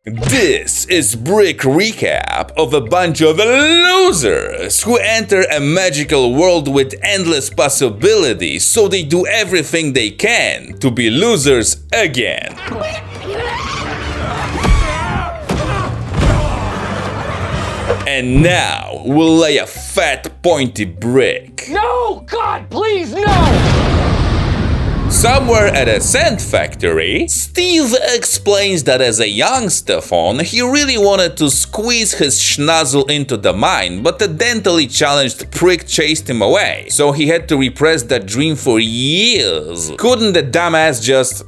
This is Brick Recap of a bunch of losers who enter a magical world with endless possibilities, so they do everything they can to be losers again. And now we'll lay a fat pointy brick. No! God, please, no! Somewhere at a sand factory, Steve explains that as a young Stefan, he really wanted to squeeze his schnozzle into the mine, but the dentally challenged prick chased him away, so he had to repress that dream for years. Couldn't the dumbass just...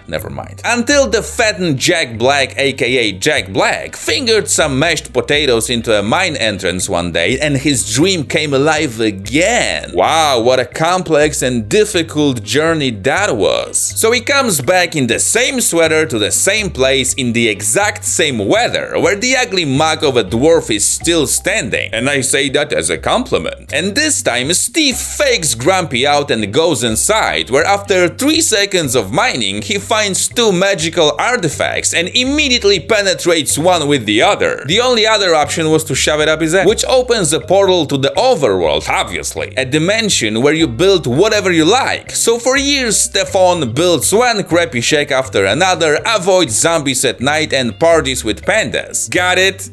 never mind. Until the fattened Jack Black, aka Jack Black, fingered some mashed potatoes into a mine entrance one day and his dream came alive again. Wow, what a complex and difficult journey that was. So he comes back in the same sweater to the same place in the exact same weather, where the ugly mug of a dwarf is still standing. And I say that as a compliment. And this time Steve fakes grumpy out and goes inside, where after 3 seconds of mining, he finds 2 magical artifacts and immediately penetrates one with the other. The only other option was to shove it up his ass, which opens a portal to the overworld, obviously. A dimension where you build whatever you like. So for years, Stefan builds one crappy shack after another, avoids zombies at night and parties with pandas. Got it?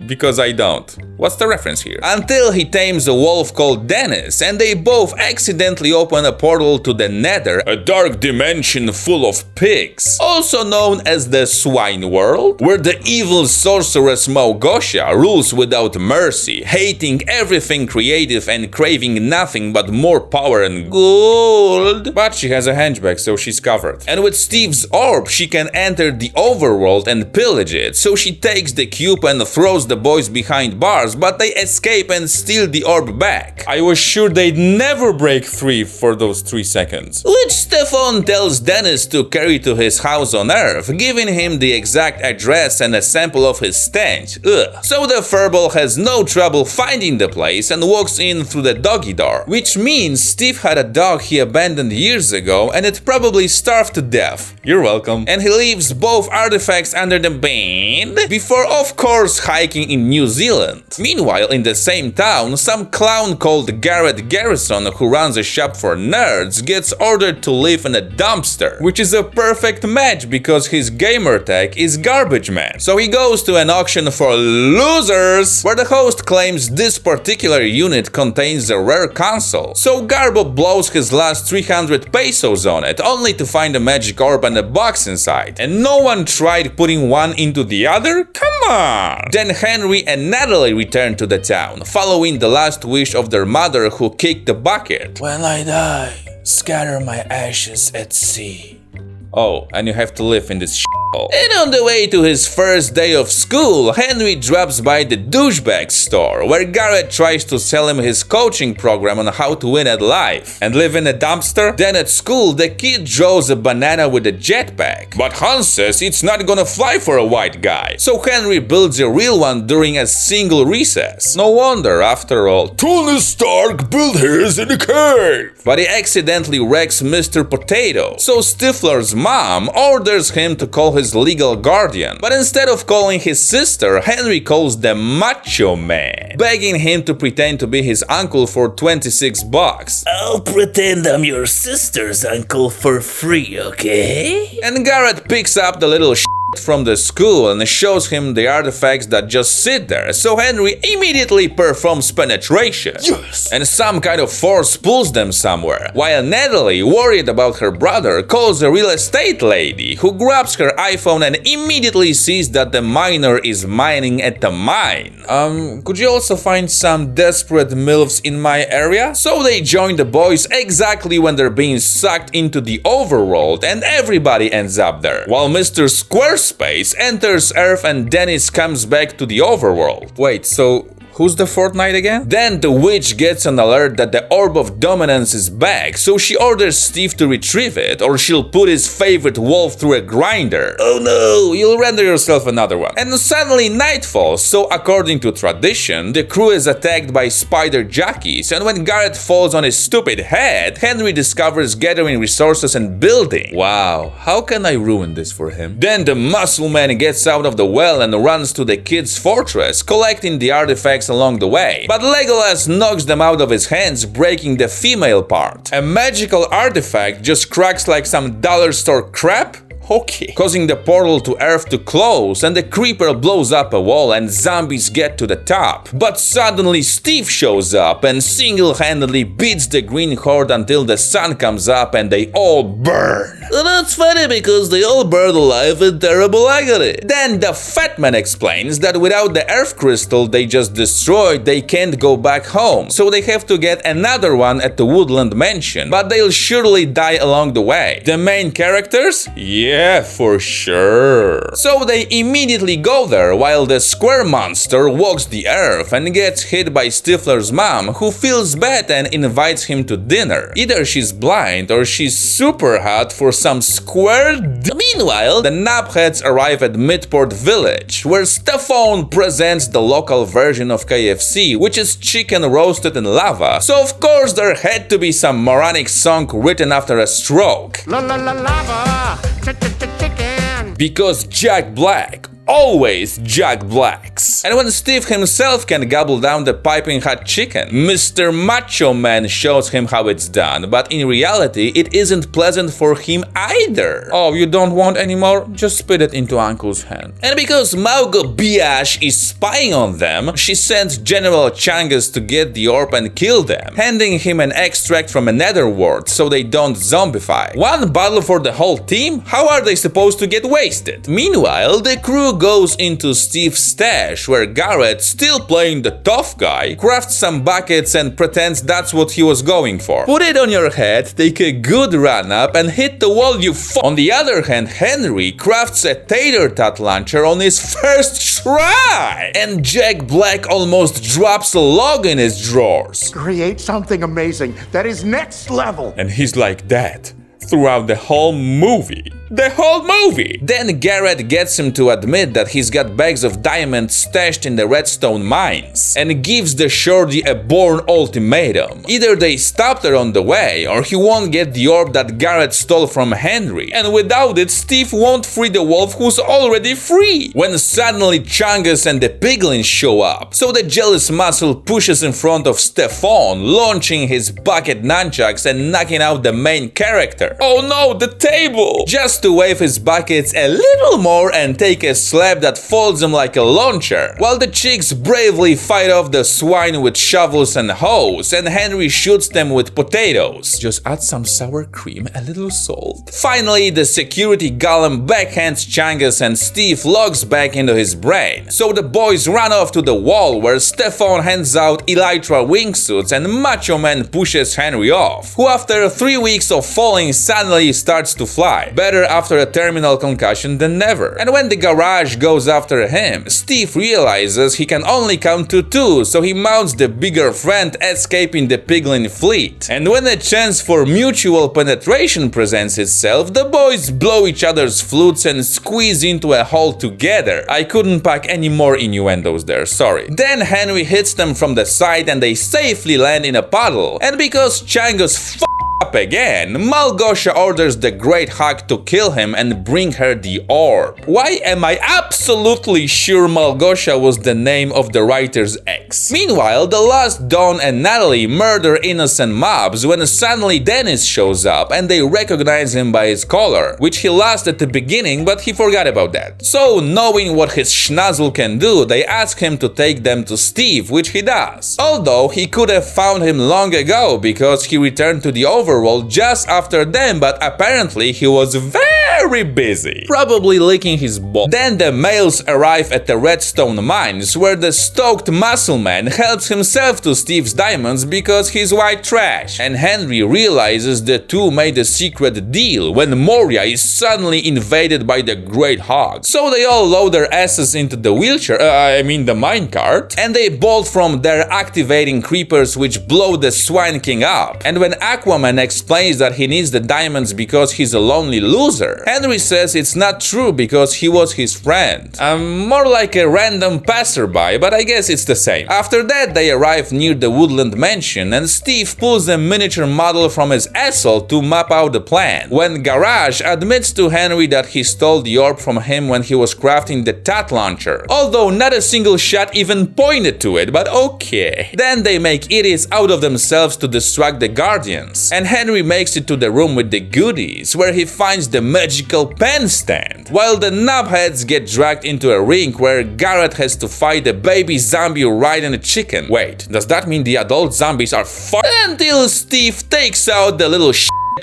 Because I don't. What's the reference here? Until he tames a wolf called Dennis, and they both accidentally open a portal to the Nether, a dark dimension full of pigs, also known as the Swine World, where the evil sorceress Małgosia rules without mercy, hating everything creative and craving nothing but more power and gold. But she has a hunchback, so she's covered. And with Steve's orb, she can enter the overworld and pillage it, so she takes the cube and throws the boys behind bars, but they escape and steal the orb back. I was sure they'd never break free for those 3 seconds. Which Stefan tells Dennis to carry to his house on Earth, giving him the exact address and a sample of his stench. Ugh. So the furball has no trouble finding the place and walks in through the doggy door, which means Steve had a dog he abandoned years ago and it probably starved to death. You're welcome. And he leaves both artifacts under the bed before, of course, hiking in New Zealand. Meanwhile, in the same town, some clown called Garrett Garrison, who runs a shop for nerds, gets ordered to live in a dumpster, which is a perfect match because his gamer tag is Garbage Man. So he goes to an auction for losers, where the host claims this particular unit contains a rare console. So Garbo blows his last 300 pesos on it, only to find a magic orb and a box inside. And no one tried putting one into the other? Come on! Then Henry and Natalie return to the town, following the last wish of their mother who kicked the bucket. When I die, scatter my ashes at sea. Oh, and you have to live in this shithole. And on the way to his first day of school, Henry drops by the douchebag store, where Garrett tries to sell him his coaching program on how to win at life. And live in a dumpster? Then at school, the kid draws a banana with a jetpack. But Hans says it's not gonna fly for a white guy. So Henry builds a real one during a single recess. No wonder, after all, Tony Stark built his in a cave. But he accidentally wrecks Mr. Potato. So Stifler's mom orders him to call his legal guardian, but instead of calling his sister, Henry calls the Macho Man, begging him to pretend to be his uncle for 26 bucks. I'll pretend I'm your sister's uncle for free, okay? And Garrett picks up the little from the school and shows him the artifacts that just sit there, so Henry immediately performs penetration. Yes! And some kind of force pulls them somewhere, while Natalie, worried about her brother, calls a real estate lady, who grabs her iPhone and immediately sees that the miner is mining at the mine. Could you also find some desperate MILFs in my area? So they join the boys exactly when they're being sucked into the overworld, and everybody ends up there, while Mr. Squarespace enters Earth and Dennis comes back to the overworld. Wait, so Who's the Fortnite again? Then the witch gets an alert that the Orb of Dominance is back, so she orders Steve to retrieve it or she'll put his favorite wolf through a grinder. Oh no, you'll render yourself another one. And suddenly night falls, so according to tradition, the crew is attacked by spider jockeys, and when Garrett falls on his stupid head, Henry discovers gathering resources and building. Wow, how can I ruin this for him? Then the muscle man gets out of the well and runs to the kid's fortress, collecting the artifacts along the way. But Legolas knocks them out of his hands, breaking the female part. A magical artifact just cracks like some dollar store crap? Okay. Causing the portal to Earth to close, and the creeper blows up a wall and zombies get to the top. But suddenly Steve shows up and single-handedly beats the Green Horde until the sun comes up and they all burn. That's funny because they all burn alive in terrible agony. Then the Fat Man explains that without the Earth Crystal they just destroyed, they can't go back home, so they have to get another one at the Woodland Mansion, but they'll surely die along the way. The main characters? Yeah, for sure. So they immediately go there while the square monster walks the earth and gets hit by Stifler's mom, who feels bad and invites him to dinner. Either she's blind or she's super hot for some square Meanwhile, the knobheads arrive at Midport Village, where Stefan presents the local version of KFC, which is chicken roasted in lava, so of course there had to be some moronic song written after a stroke. La la la lava, chicken. Because Jack Black always Jack Blacks. And when Steve himself can gobble down the piping hot chicken, Mr. Macho Man shows him how it's done, but in reality it isn't pleasant for him either. Oh, you don't want any more? Just spit it into Uncle's hand. And because Maugo Biash is spying on them, she sends General Changus to get the orb and kill them, handing him an extract from a netherworld so they don't zombify. One bottle for the whole team? How are they supposed to get wasted? Meanwhile, the crew goes into Steve's stash, where Garrett, still playing the tough guy, crafts some buckets and pretends that's what he was going for. Put it on your head, take a good run up and hit the wall, you On the other hand, Henry crafts a tater tot launcher on his first try! And Jack Black almost drops a log in his drawers. Create something amazing that is next level. And he's like that throughout the whole movie. The whole movie! Then Garrett gets him to admit that he's got bags of diamonds stashed in the redstone mines, and gives the shorty a born ultimatum. Either they stop her on the way, or he won't get the orb that Garrett stole from Henry, and without it, Steve won't free the wolf who's already free. When suddenly Chungus and the piglins show up, so the jealous muscle pushes in front of Stefan, launching his bucket nunchucks and knocking out the main character. Oh no, the table! Just to wave his buckets a little more and take a slap that folds him like a launcher, while the chicks bravely fight off the swine with shovels and hoes, and Henry shoots them with potatoes. Just add some sour cream, a little salt. Finally, the security golem backhands Chungus and Steve logs back into his brain, so the boys run off to the wall where Stefan hands out elytra wingsuits and Macho Man pushes Henry off, who after 3 weeks of falling suddenly starts to fly. Better after a terminal concussion than never. And when the garage goes after him, Steve realizes he can only count to 2, so he mounts the bigger friend, escaping the piglin fleet. And when a chance for mutual penetration presents itself, the boys blow each other's flutes and squeeze into a hole together. I couldn't pack any more innuendos there, sorry. Then Henry hits them from the side and they safely land in a puddle. And because Chungus up again, Malgosha orders the Great Hawk to kill him and bring her the orb. Why am I absolutely sure Malgosha was the name of the writer's ex? Meanwhile, the Lost Dawn and Natalie murder innocent mobs when suddenly Dennis shows up and they recognize him by his collar, which he lost at the beginning, but he forgot about that. So, knowing what his schnozzle can do, they ask him to take them to Steve, which he does. Although he could have found him long ago because he returned to the overworld just after them, but apparently he was very busy, probably licking his balls. Then the males arrive at the redstone mines, where the stoked muscle man helps himself to Steve's diamonds because he's white trash, and Henry realizes the two made a secret deal when Moria is suddenly invaded by the Great Hog. So they all load their asses into the wheelchair, the minecart, and they bolt from there, activating creepers which blow the Swine King up. And when Aquaman explains that he needs the diamonds because he's a lonely loser, Henry says it's not true because he was his friend. More like a random passerby, but I guess it's the same. After that, they arrive near the Woodland Mansion, and Steve pulls a miniature model from his asshole to map out the plan. When Garage admits to Henry that he stole the orb from him when he was crafting the Tat Launcher, although not a single shot even pointed to it, but okay. Then they make idiots out of themselves to distract the Guardians, and Henry makes it to the room with the goodies, where he finds the magical pen stand, while the knobheads get dragged into a ring where Garrett has to fight a baby zombie riding a chicken. Wait, does that mean the adult zombies are until Steve takes out the little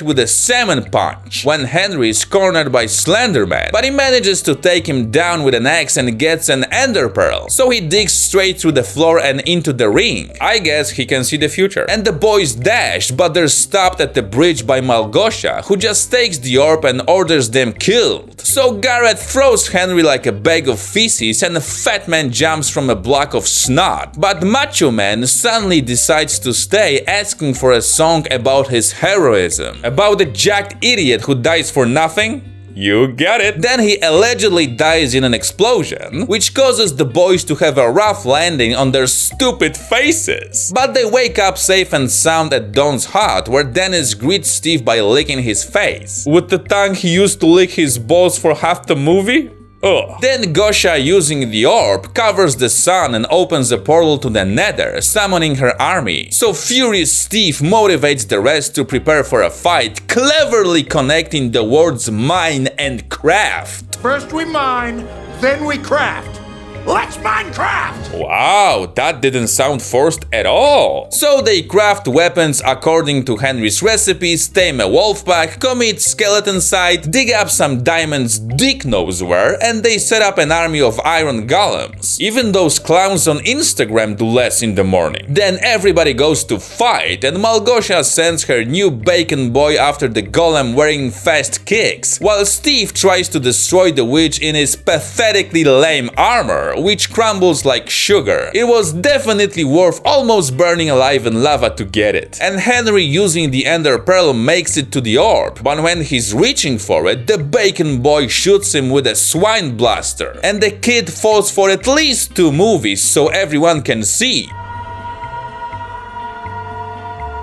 with a salmon punch when Henry is cornered by Slenderman, but he manages to take him down with an axe and gets an ender pearl, so he digs straight through the floor and into the ring. I guess he can see the future. And the boys dash, but they're stopped at the bridge by Malgosha, who just takes the orb and orders them killed. So Garrett throws Henry like a bag of feces, and Fat Man jumps from a block of snot, but Macho Man suddenly decides to stay, asking for a song about his heroism. About the jacked idiot who dies for nothing? You get it. Then he allegedly dies in an explosion, which causes the boys to have a rough landing on their stupid faces. But they wake up safe and sound at Don's hut, where Dennis greets Steve by licking his face. With the tongue he used to lick his balls for half the movie? Ugh. Then Gosha, using the orb, covers the sun and opens a portal to the Nether, summoning her army. So furious Steve motivates the rest to prepare for a fight, cleverly connecting the words mine and craft. First we mine, then we craft. Let's Minecraft! Wow, that didn't sound forced at all. So they craft weapons according to Henry's recipes, tame a wolf pack, commit skeleton-side, dig up some diamonds dick knows where, and they set up an army of iron golems. Even those clowns on Instagram do less in the morning. Then everybody goes to fight, and Malgosha sends her new bacon boy after the golem wearing fast kicks, while Steve tries to destroy the witch in his pathetically lame armor, which crumbles like sugar. It was definitely worth almost burning alive in lava to get it. And Henry, using the Ender Pearl, makes it to the orb, but when he's reaching for it, the bacon boy shoots him with a swine blaster, and the kid falls for at least 2 movies so everyone can see.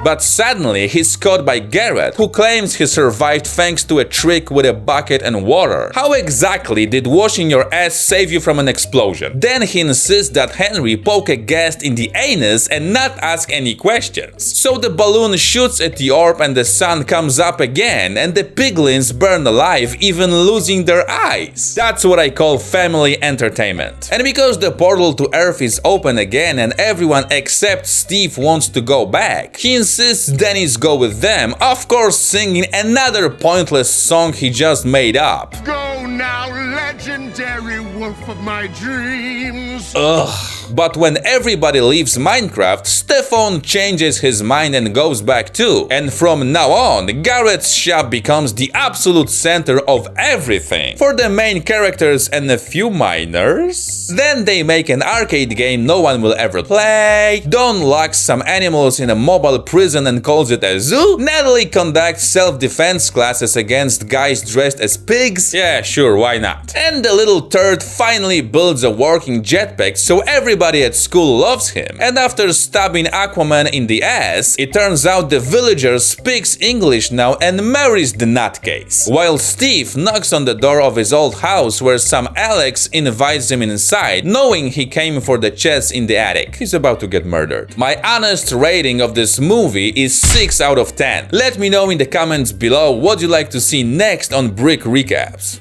But suddenly he's caught by Garrett, who claims he survived thanks to a trick with a bucket and water. How exactly did washing your ass save you from an explosion? Then he insists that Henry poke a ghast in the anus and not ask any questions. So the balloon shoots at the orb and the sun comes up again, and the piglins burn alive, even losing their eyes. That's what I call family entertainment. And because the portal to Earth is open again and everyone except Steve wants to go back, he insists Dennis go with them, of course singing another pointless song he just made up. Go now, legendary wolf of my dreams. Ugh. But when everybody leaves Minecraft, Stefan changes his mind and goes back too. And from now on, Garrett's shop becomes the absolute center of everything for the main characters and a few minors. Then they make an arcade game no one will ever play. Don locks some animals in a mobile prison and calls it a zoo. Natalie conducts self-defense classes against guys dressed as pigs. Yeah, sure, why not? And the little turd finally builds a working jetpack, so everybody at school loves him. And after stabbing Aquaman in the ass, it turns out the villager speaks English now and marries the nutcase. While Steve knocks on the door of his old house, where some Alex invites him inside, knowing he came for the chest in the attic. He's about to get murdered. My honest rating of this movie is 6 out of 10. Let me know in the comments below what you'd like to see next on Brick Recaps.